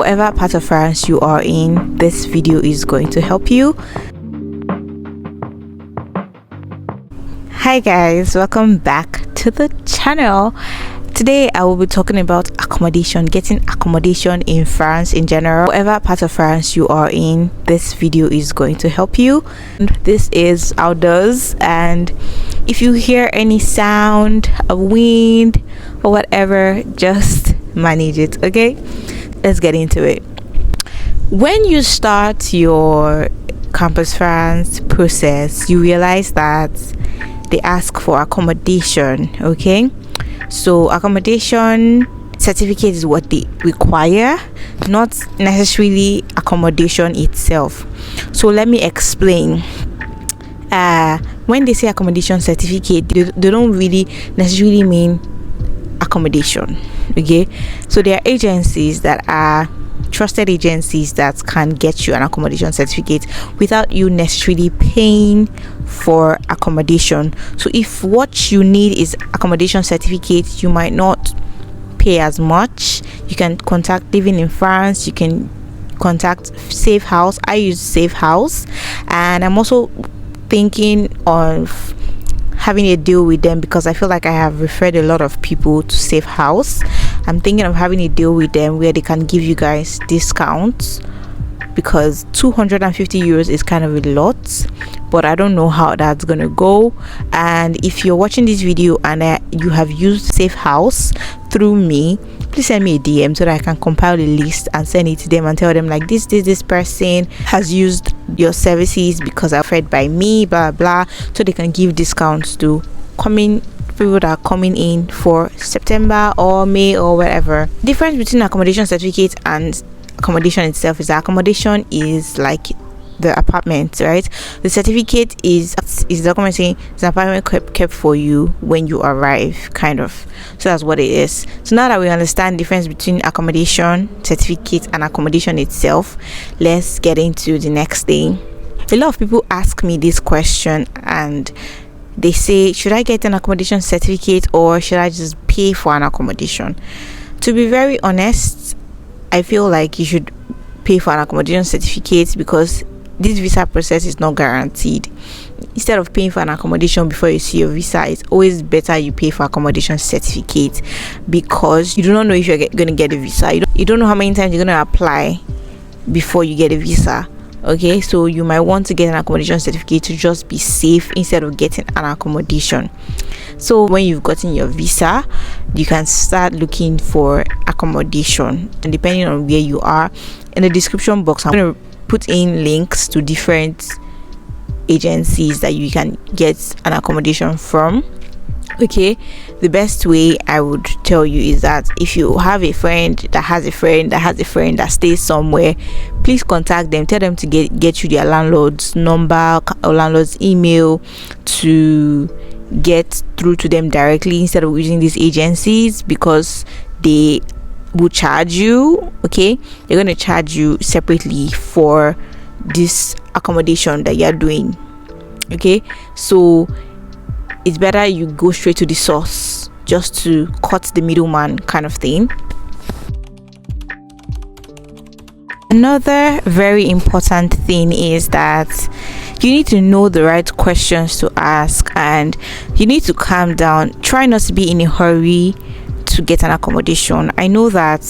Whatever part of France you are in, this video is going to help you. Hi guys, welcome back to the channel. Today I will be talking about accommodation, getting accommodation in France in general. Whatever part of France you are in, this video is going to help you. This is outdoors, and if you hear any sound of wind or whatever, just manage it, okay? Let's get into it. When you start your Campus France process, you realize that they ask for accommodation, okay? So accommodation certificate is what they require, not necessarily accommodation itself. So let me explain. When they say accommodation certificate, they don't really necessarily mean accommodation, okay? So there are agencies that are trusted agencies that can get you an accommodation certificate without you necessarily paying for accommodation. So if what you need is accommodation certificate, you might not pay as much. You can contact Living in France, you can contact Safe House. I use Safe House, and I'm also thinking of having a deal with them because I feel like I have referred a lot of people to Safe House. I'm thinking of having a deal with them where they can give you guys discounts, because 250 euros is kind of a lot, but I don't know how that's gonna go. And if you're watching this video and you have used Safe House through me, please send me a DM so that I can compile a list and send it to them and tell them like this person has used your services because I've read by me, blah blah, so they can give discounts to people that are coming in for September or May or whatever. Difference between accommodation certificate and accommodation itself is that accommodation is like the apartment, right? The certificate is the document saying it's an apartment kept for you when you arrive, kind of. So that's what it is. So now that we understand the difference between accommodation certificate and accommodation itself, let's get into the next thing. A lot of people ask me this question and they say, should I get an accommodation certificate or should I just pay for an accommodation? To be very honest, I feel like you should pay for an accommodation certificate because this visa process is not guaranteed. Instead of paying for an accommodation before you see your visa, it's always better you pay for accommodation certificate, because you do not know if you're going to get a visa. You don't know how many times you're going to apply before you get a visa, okay? So you might want to get an accommodation certificate to just be safe instead of getting an accommodation. So when you've gotten your visa, you can start looking for accommodation, and depending on where you are, in the description box I'm going to put in links to different agencies that you can get an accommodation from, okay? The best way I would tell you is that if you have a friend that has a friend that has a friend that stays somewhere, please contact them, tell them to get you their landlord's number or landlord's email to get through to them directly instead of using these agencies, because they will charge you, okay? They're going to charge you separately for this accommodation that you're doing, okay? So it's better you go straight to the source just to cut the middleman, kind of thing. Another very important thing is that you need to know the right questions to ask, and you need to calm down. Try not to be in a hurry to get an accommodation. I know that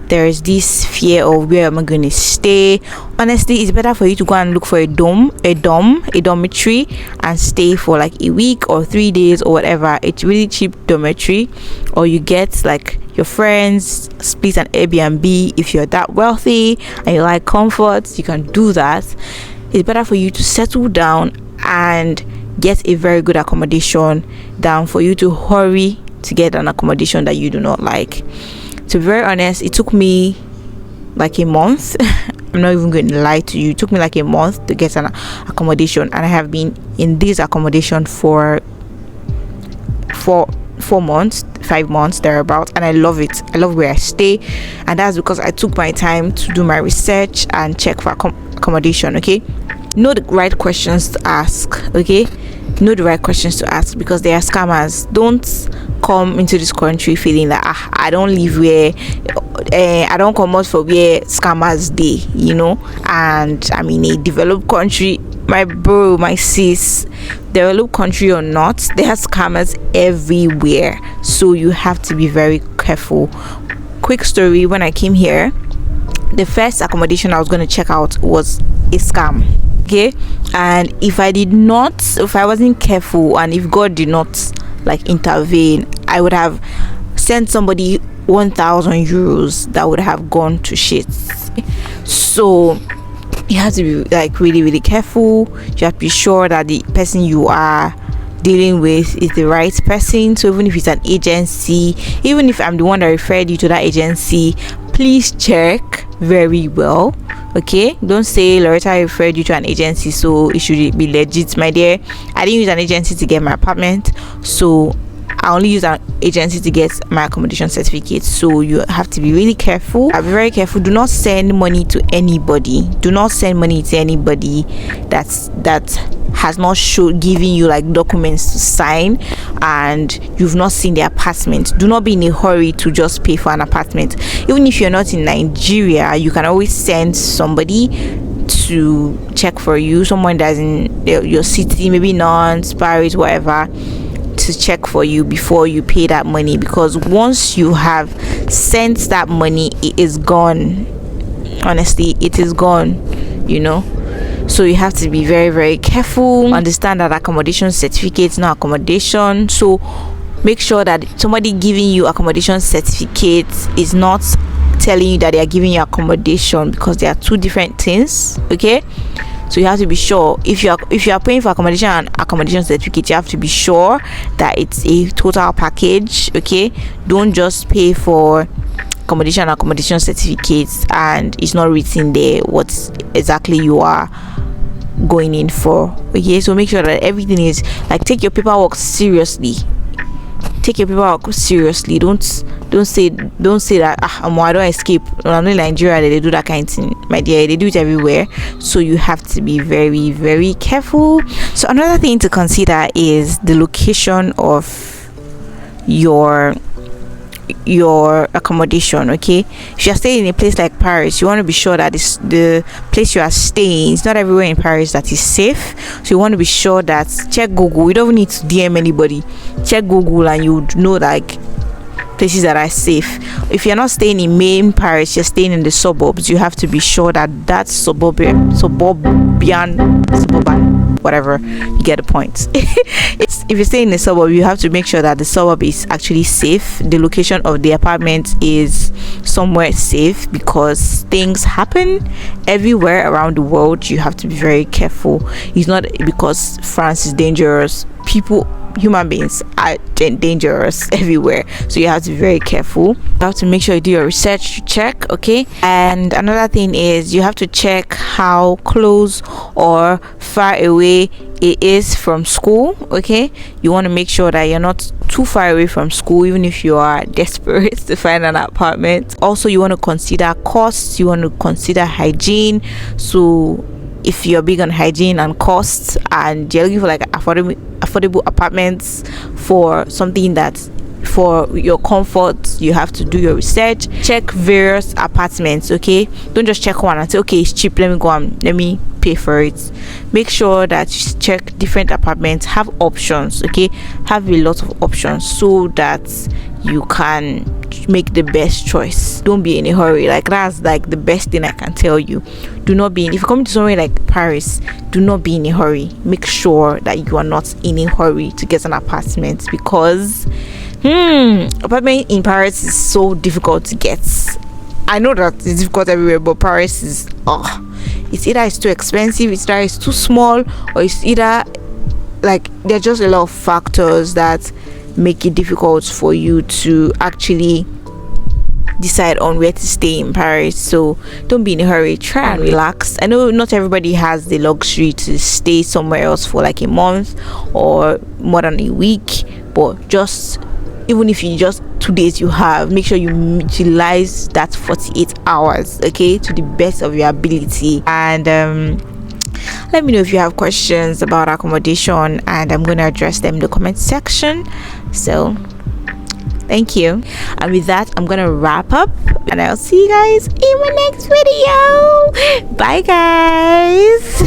there is this fear of where am I going to stay. Honestly, it's better for you to go and look for a dormitory and stay for like a week or 3 days or whatever. It's really cheap dormitory, or you get like your friends split an Airbnb. If you're that wealthy and you like comfort, you can do that. It's better for you to settle down and get a very good accommodation than for you to hurry to get an accommodation that you do not like. To be very honest, it took me like a month. I'm not even going to lie to you. It took me like a month to get an accommodation, and I have been in this accommodation for 4 months, 5 months thereabout, and I love it. I love where I stay, and that's because I took my time to do my research and check for accommodation, okay? Know the right questions to ask, okay? know the right questions to ask, because they are scammers. Don't come into this country feeling that I don't live where I don't come out for where scammers day, and I'm in a developed country. My bro, my sis, developed country or not, there are scammers everywhere, so you have to be very careful. Quick story: when I came here, the first accommodation I was going to check out was a scam. Okay, and if I wasn't careful, and if God did not intervene, I would have sent somebody 1,000 euros that would have gone to shit. So you have to be really, really careful. You have to be sure that the person you are dealing with is the right person. So even if it's an agency, even if I'm the one that referred you to that agency, please check very well. Okay, don't say Loretta referred you to an agency, so it should be legit. My dear, I didn't use an agency to get my apartment, so I only use an agency to get my accommodation certificate. So you have to be really careful. Be very careful. Do not send money to anybody. Do not send money to anybody that has not given you documents to sign, and you've not seen the apartment. Do not be in a hurry to just pay for an apartment. Even if you're not in Nigeria, you can always send somebody to check for you, someone that's in your city, maybe Nantes, Paris, whatever, to check for you before you pay that money, because once you have sent that money, it is gone. Honestly, it is gone, so you have to be very, very careful. Understand that accommodation certificate is not accommodation, so make sure that somebody giving you accommodation certificate is not telling you that they are giving you accommodation, because they are two different things. Okay, so you have to be sure. If you are paying for accommodation and accommodation certificate, you have to be sure that it's a total package. Okay, don't just pay for accommodation and accommodation certificates and it's not written there what exactly you are going in for. Okay, so make sure that everything is take your paperwork seriously. Take your paperwork seriously. Don't say that I don't escape. I'm not in Nigeria, they do that kind of thing. My dear, they do it everywhere, so you have to be very, very careful. So another thing to consider is the location of your accommodation. Okay, if you're staying in a place like Paris, you want to be sure that the place you are staying, it's not everywhere in Paris that is safe. So you want to be sure that, check Google. You don't even need to DM anybody. Check Google and you would know places that are safe. If you're not staying in main Paris, you're staying in the suburbs, you have to be sure that suburban, whatever, you get the point. If you stay in the suburb, you have to make sure that the suburb is actually safe. The location of the apartment is somewhere safe, because things happen everywhere around the world. You have to be very careful. It's not because France is dangerous. Human beings are dangerous everywhere, so you have to be very careful. You have to make sure you do your research to check. Okay, and another thing is you have to check how close or far away it is from school. Okay, you want to make sure that you're not too far away from school, even if you are desperate to find an apartment. Also, you want to consider costs. You want to consider hygiene. So if you're big on hygiene and costs, and you're looking for affordable apartments for something that for your comfort, you have to do your research. Check various apartments. Okay, don't just check one and say, okay, it's cheap, let me pay for it. Make sure that you check different apartments, have options. Okay, have a lot of options so that you can make the best choice. Don't be in a hurry. That's the best thing I can tell you. Do not be if you're coming to somewhere like Paris, do not be in a hurry. Make sure that you are not in a hurry to get an apartment, because apartment in Paris is so difficult to get. I know that it's difficult everywhere, but Paris is it's either it's too expensive, it's either it's too small, or it's either there are just a lot of factors that make it difficult for you to actually decide on where to stay in Paris. So don't be in a hurry. Try and relax. I know not everybody has the luxury to stay somewhere else for a month or more than a week, but just even if you just 2 days you have, make sure you utilize that 48 hours, okay, to the best of your ability. And Let me know if you have questions about accommodation, and I'm going to address them in the comment section. So thank you, and with that I'm gonna wrap up, and I'll see you guys in my next video. Bye guys.